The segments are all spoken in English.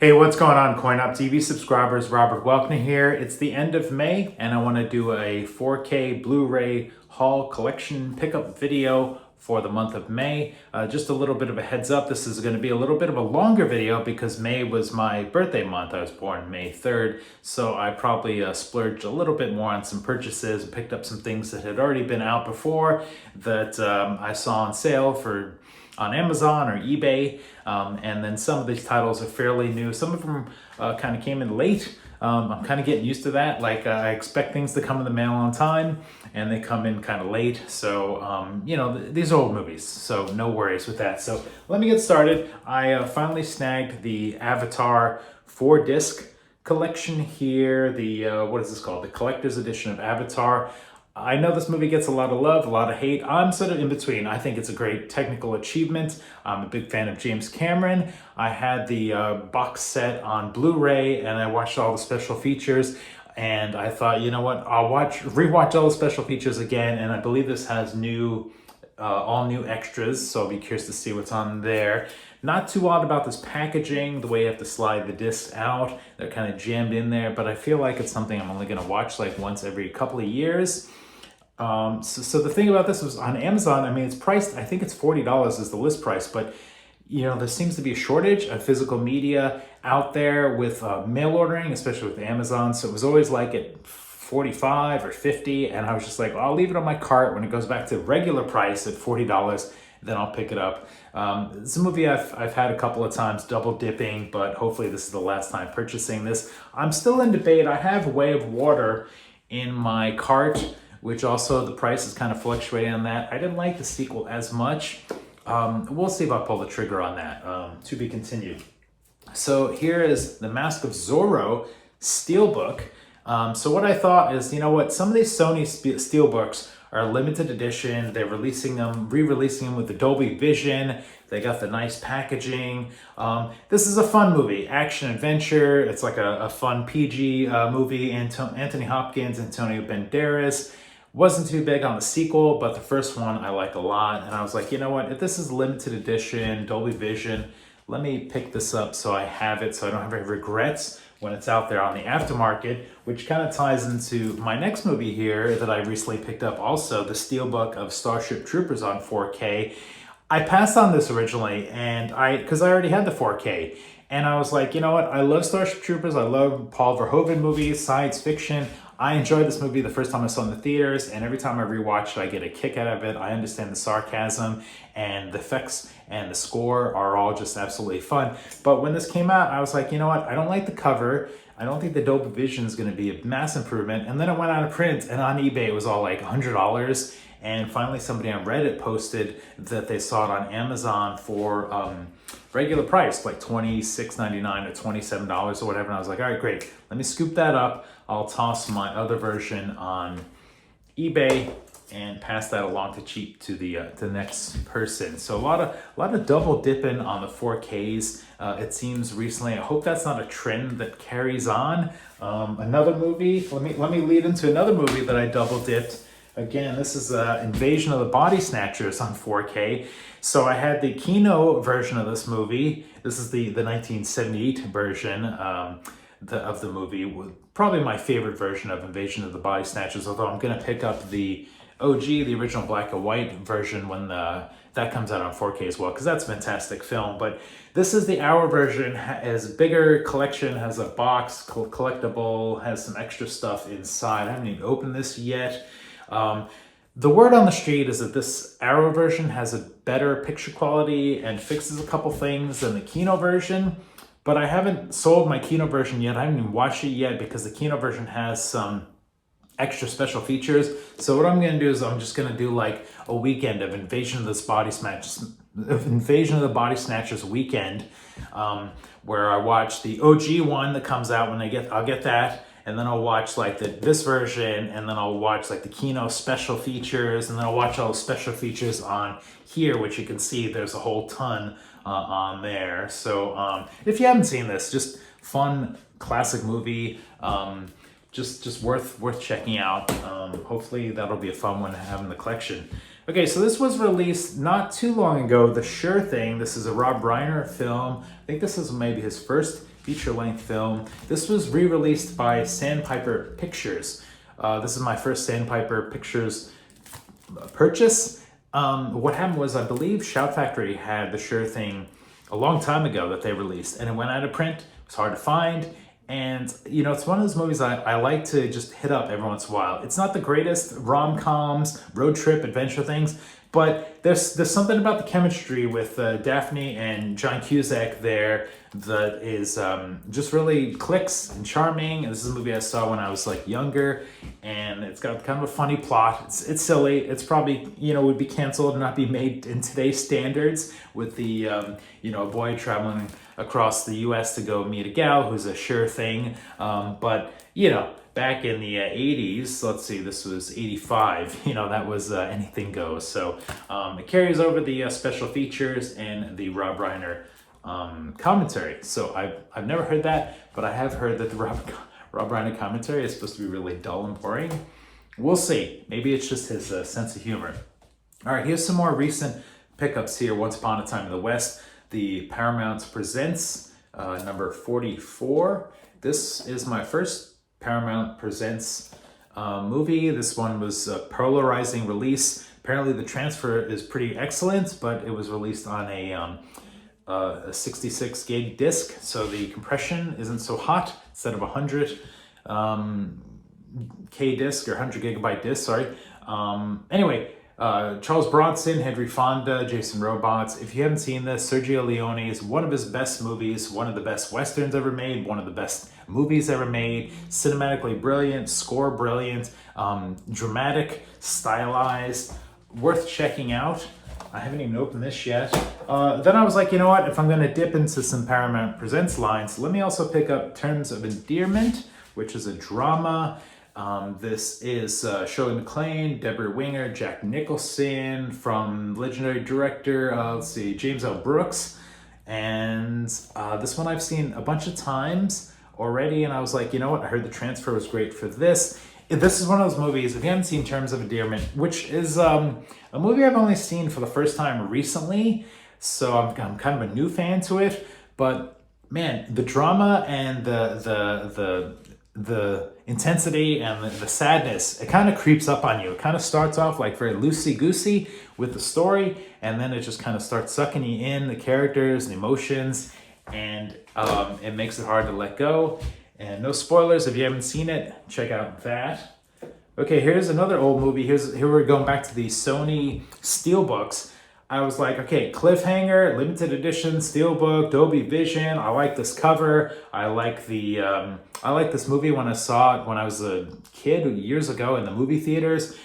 Hey, what's going on, Coin Up TV subscribers? Robert Welkner here. It's the end of May, and I want to do a 4K Blu-ray haul collection pickup video for the month of May. Just a little bit of a heads up, this is going to be a little bit of a longer video because May was my birthday month. I was born May 3rd, so I probably splurged a little bit more on some purchases and picked up some things that had already been out before that I saw on sale on Amazon or eBay, and then some of these titles are fairly new. Some of them kind of came in late. I'm kind of getting used to that. Like I expect things to come in the mail on time, and they come in kind of late. So, you know, these are old movies, so no worries with that. So let me get started. I finally snagged the Avatar 4-disc collection here. The, what is this called? The collector's edition of Avatar. I know this movie gets a lot of love, a lot of hate. I'm sort of in between. I think it's a great technical achievement. I'm a big fan of James Cameron. I had the box set on Blu-ray and I watched all the special features, and I thought, you know what, I'll rewatch all the special features again, and I believe this has all new extras, so I'll be curious to see what's on there. Not too odd about this packaging, the way you have to slide the discs out. They're kind of jammed in there, but I feel like it's something I'm only gonna watch like once every couple of years. So the thing about this was on Amazon, I mean, it's priced, I think it's $40 is the list price, but you know, there seems to be a shortage of physical media out there with mail ordering, especially with Amazon. So it was always like at 45 or 50, and I was just like, well, I'll leave it on my cart. When it goes back to regular price at $40, then I'll pick it up. It's a movie I've had a couple of times double dipping, but hopefully this is the last time purchasing this. I'm still in debate. I have Way of Water in my cart, which also the price is kind of fluctuating on that. I didn't like the sequel as much. We'll see if I pull the trigger on that. To be continued. So here is the Mask of Zorro Steelbook. So what I thought is, you know what, some of these Sony Steelbooks are limited edition. They're re-releasing them with the Dolby Vision. They got the nice packaging. This is a fun movie, action adventure. It's like a fun PG movie. Anthony Hopkins, Antonio Banderas. Wasn't too big on the sequel, but the first one I liked a lot. And I was like, you know what, if this is limited edition, Dolby Vision, let me pick this up so I have it, so I don't have any regrets when it's out there on the aftermarket, which kind of ties into my next movie here that I recently picked up also, the Steelbook of Starship Troopers on 4K. I passed on this originally, and because I already had the 4K, and I was like, you know what, I love Starship Troopers, I love Paul Verhoeven movies, science fiction. I enjoyed this movie the first time I saw it in the theaters, and every time I rewatch it, I get a kick out of it. I understand the sarcasm, and the effects and the score are all just absolutely fun. But when this came out, I was like, you know what? I don't like the cover. I don't think the Dolby Vision is going to be a mass improvement. And then it went out of print, and on eBay, it was all like $100. And finally, somebody on Reddit posted that they saw it on Amazon for regular price, like $26.99 or $27 or whatever. And I was like, all right, great. Let me scoop that up. I'll toss my other version on eBay and pass that along to the next person. So a lot of double dipping on the 4Ks. It seems recently. I hope that's not a trend that carries on. Another movie. Let me lead into another movie that I double dipped. Again, this is Invasion of the Body Snatchers on 4K. So I had the Kino version of this movie. This is the 1978 version of the movie. Probably my favorite version of Invasion of the Body Snatchers, although I'm going to pick up the OG, the original black and white version when that comes out on 4K as well, because that's a fantastic film. But this is the Hour version, has a bigger collection, has a box, collectible, has some extra stuff inside. I haven't even opened this yet. The word on the street is that this Arrow version has a better picture quality and fixes a couple things than the Kino version, but I haven't sold my Kino version yet. I haven't even watched it yet because the Kino version has some extra special features. So what I'm going to do is I'm just going to do like a weekend of Invasion of the Body Snatchers weekend, where I watch the OG one that comes out when I'll get that. And then I'll watch like this version, and then I'll watch like the Kino special features, and then I'll watch all the special features on here, which you can see there's a whole ton on there. So if you haven't seen this, just fun classic movie, just worth checking out. Hopefully that'll be a fun one to have in the collection. Okay, so this was released not too long ago, The Sure Thing. This is a Rob Reiner film. I think this is maybe his first feature-length film. This was re-released by Sandpiper Pictures. This is my first Sandpiper Pictures purchase. What happened was, I believe Shout Factory had The Sure Thing a long time ago that they released, and it went out of print. It was hard to find. And, you know, it's one of those movies I like to just hit up every once in a while. It's not the greatest rom-coms, road trip, adventure things, but there's something about the chemistry with Daphne and John Cusack there that is just really clicks and charming. And this is a movie I saw when I was like younger, and it's got kind of a funny plot. It's silly. It's probably, you know, would be canceled and not be made in today's standards with the, you know, a boy traveling across the US to go meet a gal who's a sure thing. But, you know, back in the 80s, let's see, this was 85, you know, that was anything goes. So it carries over the special features and the Rob Reiner commentary. So I've never heard that, but I have heard that the Rob Reiner commentary is supposed to be really dull and boring. We'll see. Maybe it's just his sense of humor. All right, here's some more recent pickups here. Once Upon a Time in the West, the Paramount Presents number 44. This is my first Paramount Presents movie. This one was a polarizing release. Apparently the transfer is pretty excellent, but it was released on a 66 gig disc, so the compression isn't so hot. Instead of 100 K disc or 100 gigabyte disc, sorry. Anyway, Charles Bronson, Henry Fonda, Jason Robards. If you haven't seen this, Sergio Leone is one of his best movies, one of the best westerns ever made, one of the best movies ever made. Cinematically brilliant, score brilliant, dramatic, stylized, worth checking out. I haven't even opened this yet. Then I was like, you know what? If I'm going to dip into some Paramount Presents lines, let me also pick up Terms of Endearment, which is a drama. This is Shirley MacLaine, Deborah Winger, Jack Nicholson, from legendary director, let's see, James L. Brooks. And this one I've seen a bunch of times already, and I was like, you know what? I heard the transfer was great for this. This is one of those movies, if you haven't seen Terms of Endearment, which is a movie I've only seen for the first time recently, so I'm kind of a new fan to it, but man, the drama and the intensity and the sadness, it kind of creeps up on you. It kind of starts off like very loosey-goosey with the story, and then it just kind of starts sucking you in, the characters, the emotions, and it makes it hard to let go. And no spoilers, if you haven't seen it, check out that. Okay, here's another old movie. Here we're going back to the Sony Steelbooks. I was like, okay, Cliffhanger, limited edition, Steelbook, Dolby Vision. I like this cover. I like this movie when I saw it when I was a kid years ago in the movie theaters.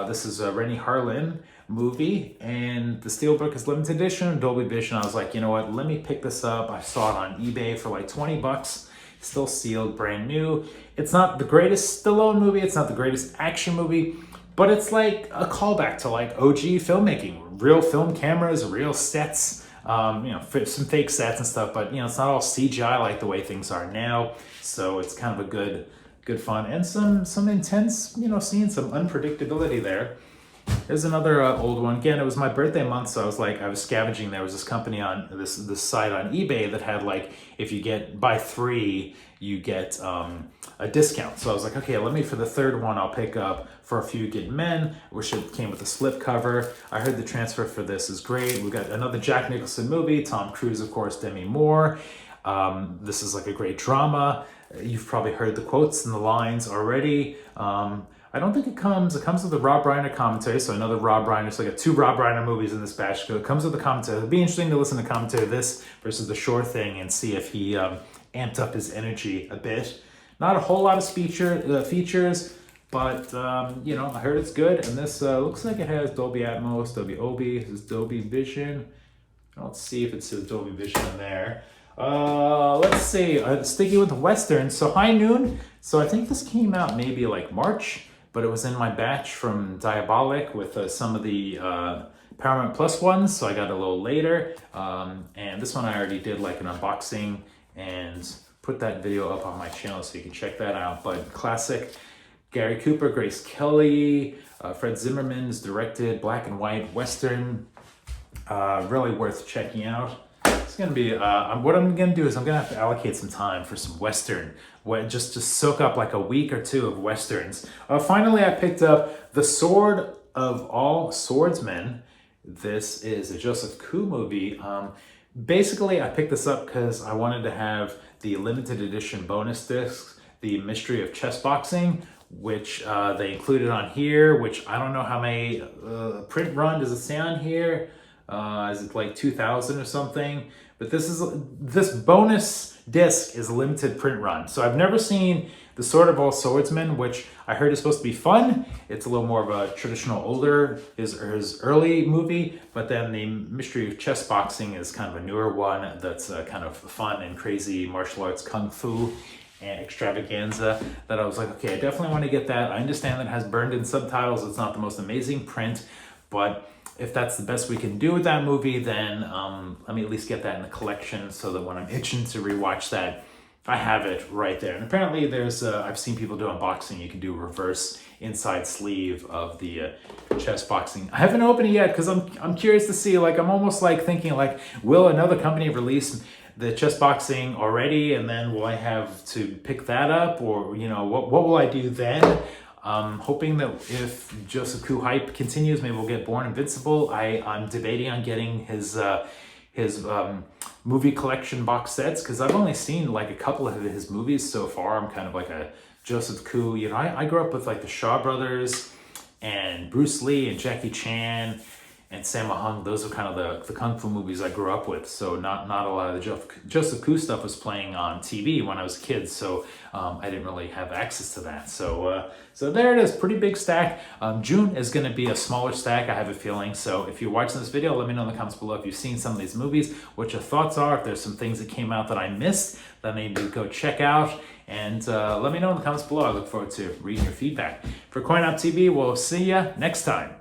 This is a Rennie Harlin movie, and the Steelbook is limited edition, Dolby Vision. I was like, you know what? Let me pick this up. I saw it on eBay for like 20 bucks. Still sealed, brand new. It's not the greatest Stallone movie. It's not the greatest action movie, but it's like a callback to like OG filmmaking, real film cameras, real sets, you know, some fake sets and stuff, but you know, it's not all CGI like the way things are now. So it's kind of a good fun, and some intense, you know, seeing some unpredictability there. There's another old one. Again, it was my birthday month, so I was scavenging. There was this company on this site on eBay that had like, if you buy 3, you get a discount. So I was like, okay, let me, for the third one, I'll pick up For a Few Good Men, which it came with a slip cover. I heard the transfer for this is great. We got another Jack Nicholson movie, Tom Cruise, of course, Demi Moore. This is like a great drama. You've probably heard the quotes and the lines already. I don't think it comes with the Rob Reiner commentary, so another Rob Reiner, so I got 2 Rob Reiner movies in this batch. So it comes with the commentary. It'll be interesting to listen to commentary of this versus The Sure Thing and see if he amped up his energy a bit. Not a whole lot of features, but you know, I heard it's good, and this looks like it has Dolby Atmos, Dolby Obi, this is Dolby Vision. Let's see if it says Dolby Vision in there. Let's see, sticking with the Western, so High Noon. So I think this came out maybe like March, but it was in my batch from Diabolic with some of the Paramount Plus ones, so I got it a little later. And this one I already did like an unboxing and put that video up on my channel, so you can check that out. But classic, Gary Cooper, Grace Kelly, Fred Zimmerman's directed black and white Western, really worth checking out. It's gonna be, what I'm gonna do is I'm gonna have to allocate some time for some Western, just to soak up like a week or two of Westerns. Finally, I picked up The Sword of All Swordsmen. This is a Joseph Koo movie. Basically, I picked this up because I wanted to have the limited edition bonus discs, The Mystery of Chess Boxing, which they included on here, which I don't know how many print run does it say on here. Is it like 2,000 or something? But this bonus disc is a limited print run. So I've never seen The Sword of All Swordsmen, which I heard is supposed to be fun. It's a little more of a traditional older, his early movie, but then The Mystery of Chess Boxing is kind of a newer one that's kind of fun and crazy martial arts kung fu and extravaganza that I was like, okay, I definitely want to get that. I understand that it has burned in subtitles. It's not the most amazing print, but if that's the best we can do with that movie, then let me at least get that in the collection so that when I'm itching to rewatch that, I have it right there. And apparently there's, I've seen people do unboxing. You can do reverse inside sleeve of the chess boxing. I haven't opened it yet because I'm curious to see, like, I'm almost like thinking like, will another company release the chess boxing already? And then will I have to pick that up, or, you know, what will I do then? Hoping that if Joseph Koo hype continues, maybe we'll get Born Invincible. I'm debating on getting his movie collection box sets, because I've only seen like a couple of his movies so far. I'm kind of like a Joseph Koo, you know, I grew up with like the Shaw Brothers and Bruce Lee and Jackie Chan and Sammo Hung. Those are kind of the kung fu movies I grew up with. So not a lot of the Joseph Koo stuff was playing on TV when I was a kid. So I didn't really have access to that. So there it is, pretty big stack. June is going to be a smaller stack, I have a feeling. So if you're watching this video, let me know in the comments below if you've seen some of these movies, what your thoughts are, if there's some things that came out that I missed that I need to go check out. And let me know in the comments below. I look forward to reading your feedback. For CoinOp TV, we'll see you next time.